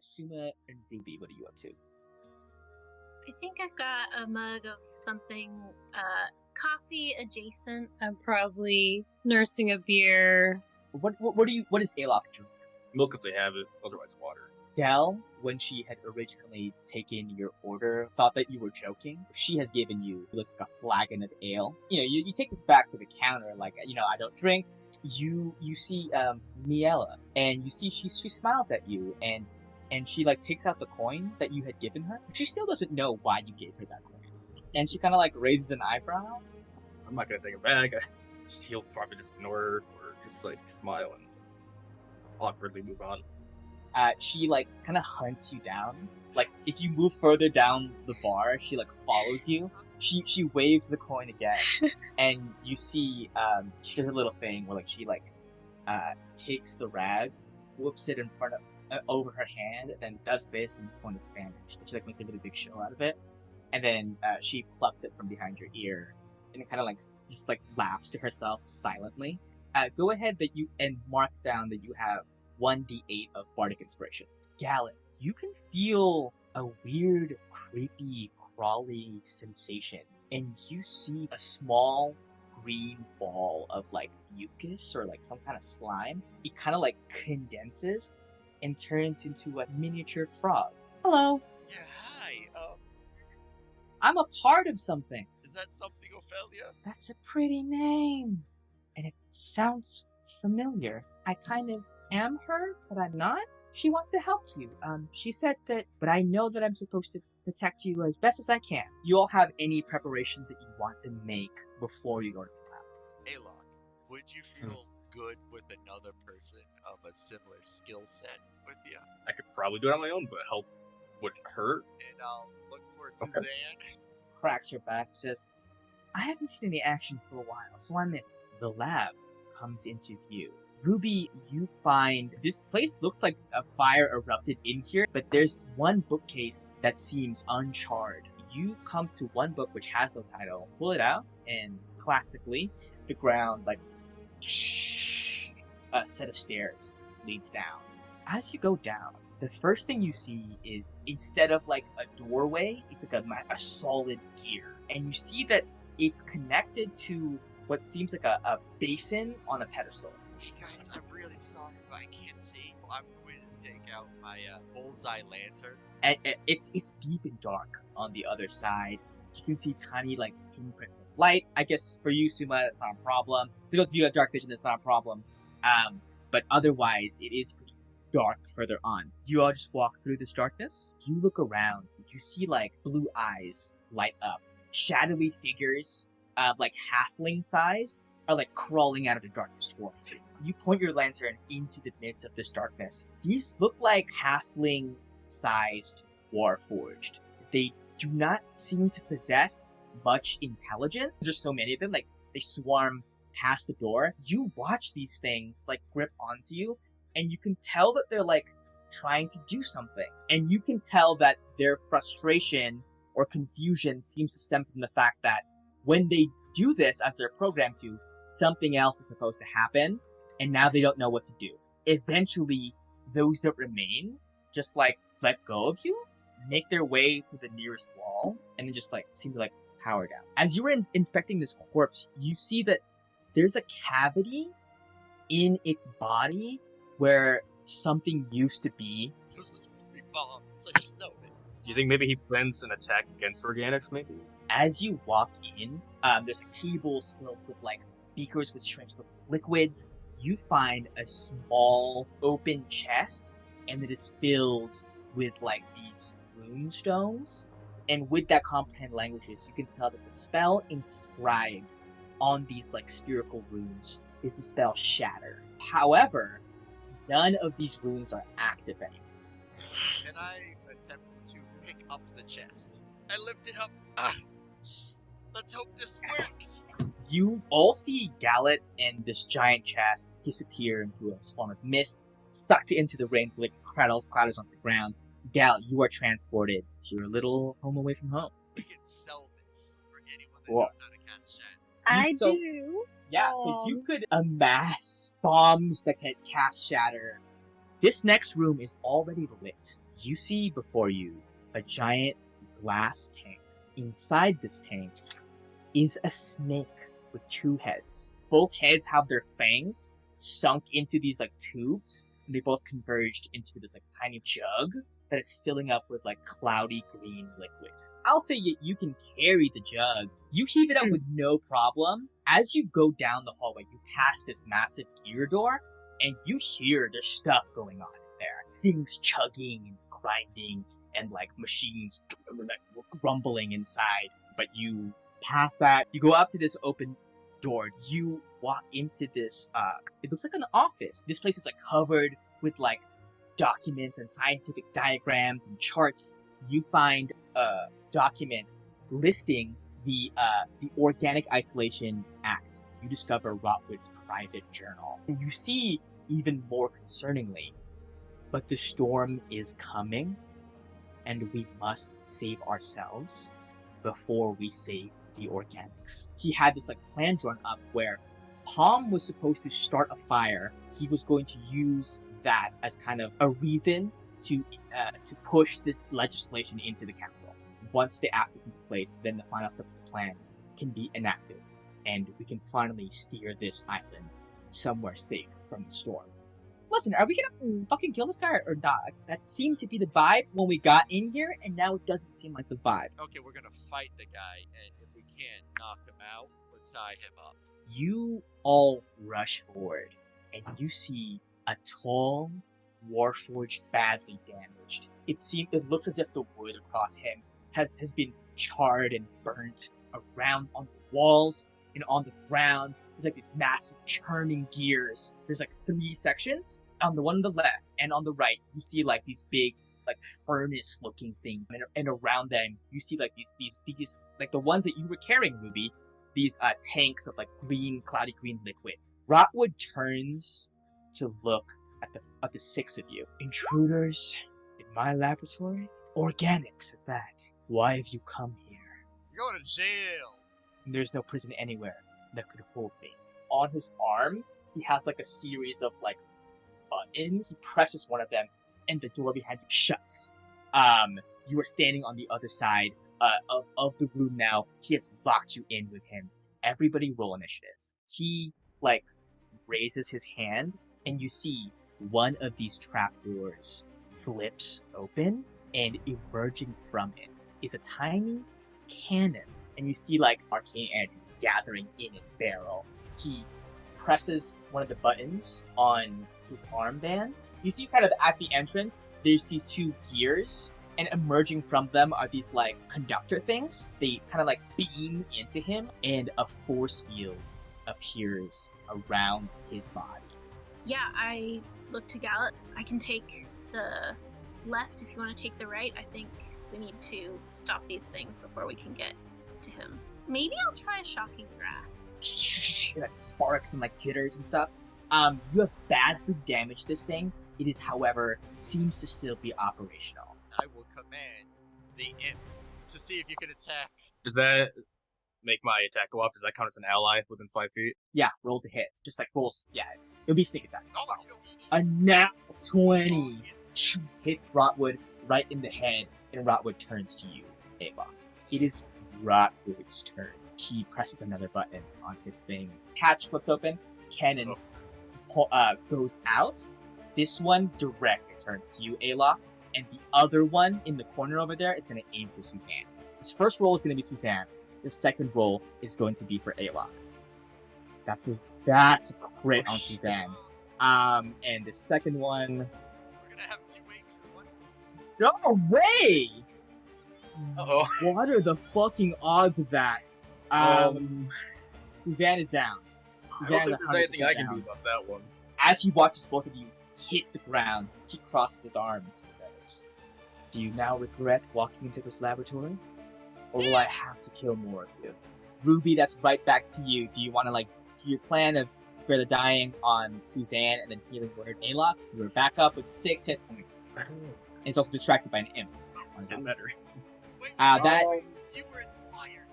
Suma and Ruby, what are you up to? I think I've got a mug of something coffee adjacent. I'm probably nursing a beer. What does Alok drink? Milk if they have it, otherwise water. Dell, when she had originally taken your order, thought that you were joking. She has given you, it looks like a flagon of ale. You take this back to the counter, like, I don't drink. You see Miela, and you see she smiles at you, and she like takes out the coin that you had given her. She still doesn't know why you gave her that coin, and she kind of like raises an eyebrow. I'm not gonna take it back. She'll probably just ignore her or just like smile and awkwardly move on. She like kind of hunts you down. Like if you move further down the bar, she like follows you. She waves the coin again, and you see she does a little thing where like she like takes the rag, whoops it in front of over her hand, and then does this, and the coin is vanished. She like makes a really big show out of it, and then she plucks it from behind your ear, and it kind of like just like laughs to herself silently. Go ahead and mark down that you have 1d8 of bardic inspiration. Gallet, you can feel a weird, creepy, crawly sensation, and you see a small green ball of like mucus or like some kind of slime. It kind of like condenses and turns into a miniature frog. Hello. Yeah, hi. I'm a part of something. Is that something, Ophelia? That's a pretty name, and it sounds familiar. I kind of am her, but I'm not. She wants to help you. She said that, but I know that I'm supposed to protect you as best as I can. You all have any preparations that you want to make before you go to the lab? Alok, would you feel good with another person of a similar skill set with you? I could probably do it on my own, but help wouldn't hurt. And I'll look for Suzanne. Cracks her back, says, I haven't seen any action for a while, so I'm in. The lab comes into view. Ruby, you find this place looks like a fire erupted in here, but there's one bookcase that seems uncharred. You come to one book which has no title, pull it out, and classically, the ground, like, a set of stairs leads down. As you go down, the first thing you see is, instead of like a doorway, it's like a solid gear. And you see that it's connected to what seems like a basin on a pedestal. Hey guys, I'm really sorry, but I can't see. I'm going to take out my bullseye lantern. And it's deep and dark on the other side. You can see tiny like pinpricks of light. I guess for you, Suma, that's not a problem. For those of you who have dark vision, that's not a problem. But otherwise, it is pretty dark further on. You all just walk through this darkness. You look around. You see like blue eyes light up. Shadowy figures, like halfling sized, are like crawling out of the darkness towards you. You point your lantern into the midst of this darkness. These look like halfling sized warforged. They do not seem to possess much intelligence. There's so many of them, like they swarm past the door. You watch these things like grip onto you, and you can tell that they're like trying to do something. And you can tell that their frustration or confusion seems to stem from the fact that when they do this as they're programmed to, something else is supposed to happen, and now they don't know what to do. Eventually, those that remain just like let go of you, make their way to the nearest wall, and then just like seem to like power down. As you were inspecting this corpse, you see that there's a cavity in its body where something used to be. Those were supposed to be bombs. I just know it. You think maybe he plans an attack against organics, maybe? As you walk in, there's like tables filled with like beakers with strange liquids. You find a small open chest, and it is filled with like these rune stones. And with that comprehend languages, you can tell that the spell inscribed on these like spherical runes is the spell Shatter. However, none of these runes are active anymore. And I attempt to pick up the chest. I lift it up. Let's hope this works. You all see Gallet and this giant chest disappear into a swarm of mist, sucked into the rain, like clatters onto the ground. Gallet, you are transported to your little home away from home. We can sell this for anyone that knows how to cast Shatter. I do. Yeah, so you could amass bombs that can cast Shatter. This next room is already lit. You see before you a giant glass tank. Inside this tank is a snake with 2 heads. Both heads have their fangs sunk into these like tubes, and they both converged into this like tiny jug that is filling up with like cloudy green liquid. I'll say you can carry the jug. You heave it up with no problem. As you go down the hallway, you pass this massive gear door, and you hear there's stuff going on in there. Things chugging and grinding, and like machines like grumbling inside. But you pass that, you go up to this open door. You walk into this, it looks like an office. This place is like covered with like documents and scientific diagrams and charts. You find a document listing the Organic Isolation Act. You discover Rotwood's private journal. You see, even more concerningly, but the storm is coming, and we must save ourselves before we save the organics. He had this like plan drawn up where Palm was supposed to start a fire. He was going to use that as kind of a reason to push this legislation into the council. Once the act is into place, then the final step of the plan can be enacted, and we can finally steer this island somewhere safe from the storm. Listen, are we gonna fucking kill this guy or not? That seemed to be the vibe when we got in here, and now it doesn't seem like the vibe. Okay, we're gonna fight the guy, and if we can't knock him out, we'll tie him up. You all rush forward, and you see a tall Warforged, badly damaged. It looks as if the wood across him has been charred and burnt around on the walls and on the ground. There's like these massive churning gears. There's like 3 sections. On the one on the left and on the right, you see like these big like furnace looking things, and around them you see like these like the ones that you were carrying, Ruby, these tanks of like cloudy green liquid. Rotwood turns to look at the 6 of you. Intruders in my laboratory? Organics at that. Why have you come here? You're going to jail! There's no prison anywhere that could hold me. On his arm, he has like a series of like buttons. He presses one of them, and the door behind you shuts. You are standing on the other side of the room now. He has locked you in with him. Everybody roll initiative. He like raises his hand, and you see one of these trapdoors flips open, and emerging from it is a tiny cannon. And you see like arcane energies gathering in its barrel. He presses one of the buttons on his armband. You see kind of at the entrance, there's these 2 gears, and emerging from them are these like conductor things. They kind of like beam into him, and a force field appears around his body. Yeah, I look to Gallup. I can take the left if you want to take the right. I think we need to stop these things before we can get to him. Maybe I'll try shocking grass. Like sparks and like jitters and stuff. You have badly damaged this thing. It is, however, seems to still be operational. I will command the imp to see if you can attack. Does that make my attack go off? Does that count as an ally within 5 feet? Yeah, roll to hit. Just like rolls. Yeah, it'll be sneak attack. Oh, no. A nat 20 Oh, yeah. hits Rotwood right in the head, and Rotwood turns to you, Avok. It is Rotwood's turn. He presses another button on his thing. Hatch flips open. Cannon goes out. This one directly turns to you, Alok, and the other one in the corner over there is going to aim for Suzanne. His first roll is going to be Suzanne. The second roll is going to be for Alok. That's great on Suzanne. And the second one. We're gonna have 2 apes in one. No way! Uh-oh. What are the fucking odds of that? Suzanne is down. I don't think there's anything I can down. do about that one. As he watches both of you hit the ground, he crosses his arms and says, "Do you now regret walking into this laboratory? Or will I have to kill more of you?" Ruby, that's right back to you. Do you want to do your plan of spare the dying on Suzanne and then healing word Alok? You're back up with 6 hit points. And he's also distracted by an imp. Doesn't matter. Wait, That- you were inspired.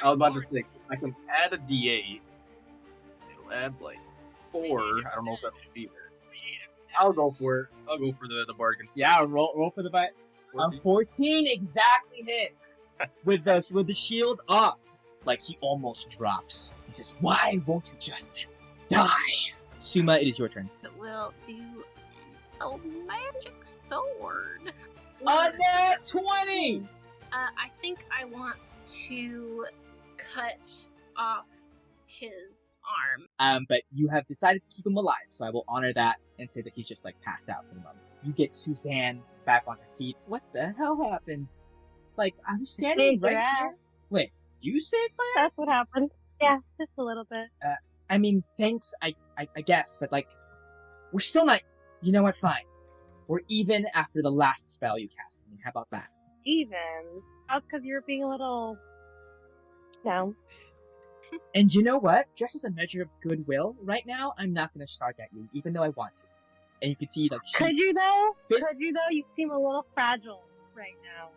I was about to say, I can add a D8. It'll add like 4. I don't know if that's either. We need him I'll go for it. I'll go for the bargain. Yeah, roll for the butt. 14 exactly hits with the shield off. Like he almost drops. He says, "Why won't you just die?" Suma, it is your turn. It will do a magic sword. A nat 20! I think I want to cut off his arm. But you have decided to keep him alive, so I will honor that and say that he's just like passed out for the moment. You get Suzanne back on her feet. What the hell happened? Like, I was standing Saved right your here. ass. Wait, you saved my ass? That's what happened. Yeah, just a little bit. I mean, thanks, I guess, but like, we're still not. You know what? Fine. We're even after the last spell you cast on me. How about that? Even. That's because you were being a little down. And you know what? Just as a measure of goodwill, right now, I'm not going to start at you, even though I want to. And you can see, like, Could you though? fists- Could you though? You seem a little fragile right now.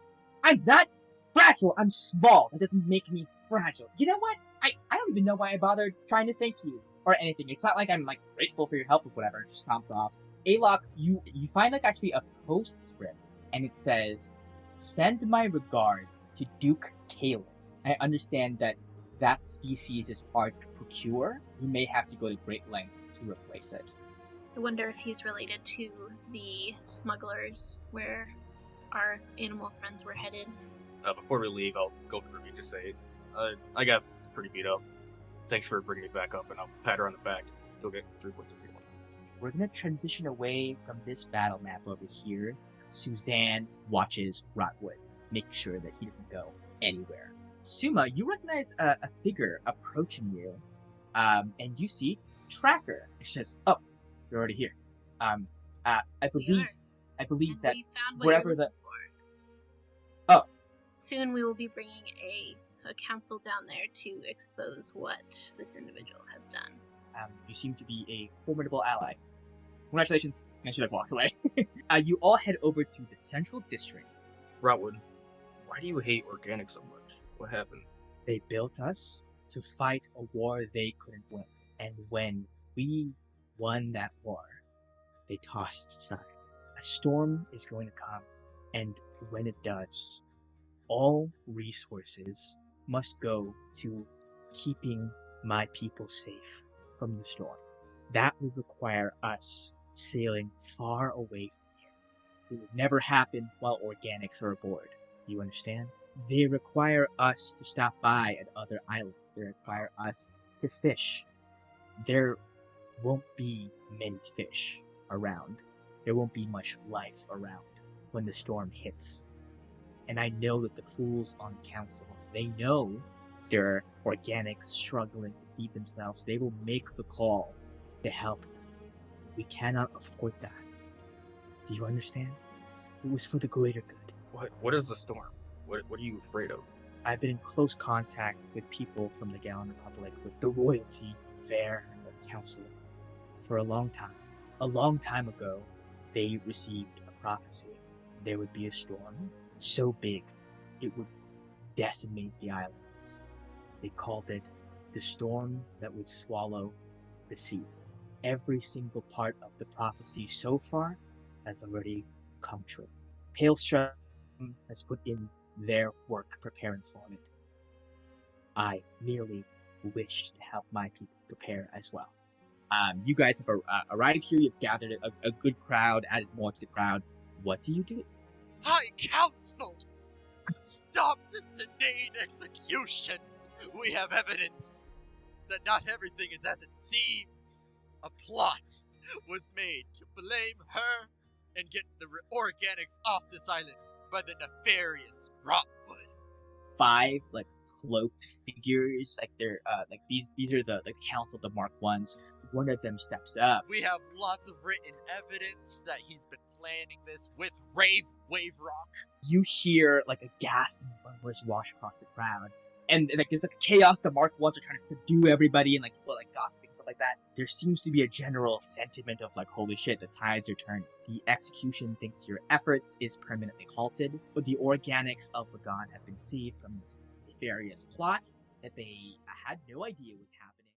I'm not fragile. I'm small. That doesn't make me fragile. You know what? I don't even know why I bothered trying to thank you or anything. It's not like I'm like grateful for your help or whatever. It just stomps off. Alok, you find like actually a postscript, and it says, "Send my regards to Duke Caleb. I understand that species is hard to procure. You may have to go to great lengths to replace it." I wonder if he's related to the smugglers where our animal friends were headed. Before we leave, I'll go to Ruby and just say, I got pretty beat up. Thanks for bringing me back up, and I'll pat her on the back. Go get 3 points of healing. We're gonna transition away from this battle map over here. Suzanne watches Rotwood, make sure that he doesn't go anywhere. Suma, you recognize a figure approaching you, and you see Tracker. She says, "Oh, you're already here. I believe And that we found what wherever you're the- looking for. Oh. Soon we will be bringing a council down there to expose what this individual has done. You seem to be a formidable ally. Congratulations." And she like walks away. You all head over to the central district. Rotwood, why do you hate organic so much? What happened? They built us to fight a war they couldn't win. And when we won that war, they tossed aside. A storm is going to come, and when it does, all resources must go to keeping my people safe from the storm. That would require us sailing far away from here. It would never happen while organics are aboard. Do you understand? They require us to stop by at other islands. They require us to fish. There won't be many fish around. There won't be much life around when the storm hits. And I know that the fools on council, if they know there are organics struggling to feed themselves, they will make the call to help them. We cannot afford that. Do you understand? It was for the greater good. What is the storm? What are you afraid of? I've been in close contact with people from the Gallon Republic, with the royalty there and the council for a long time. A long time ago, they received a prophecy. There would be a storm so big it would decimate the islands. They called it the storm that would swallow the sea. Every single part of the prophecy so far has already come true. Palestrom has put in their work preparing for it. I merely wished to help my people prepare as well. You guys have arrived here. You've gathered a good crowd, added more to the crowd. What do you do? High Council! Stop this inane execution! We have evidence that not everything is as it seems. A plot was made to blame her and get the organics off this island by the nefarious Rotwood. 5 like cloaked figures, like they're like these are the council, the Mark Ones. One of them steps up. We have lots of written evidence that he's been planning this with Wave Rock. You hear like a gasp and murmurs wash across the crowd. And like there's like chaos. The Mark Ones are trying to subdue everybody, and like people are, like gossiping and stuff like that. There seems to be a general sentiment of like, holy shit, the tides are turning. The execution, thanks to your efforts, is permanently halted. But the organics of Lagan have been saved from this nefarious plot that they had no idea was happening.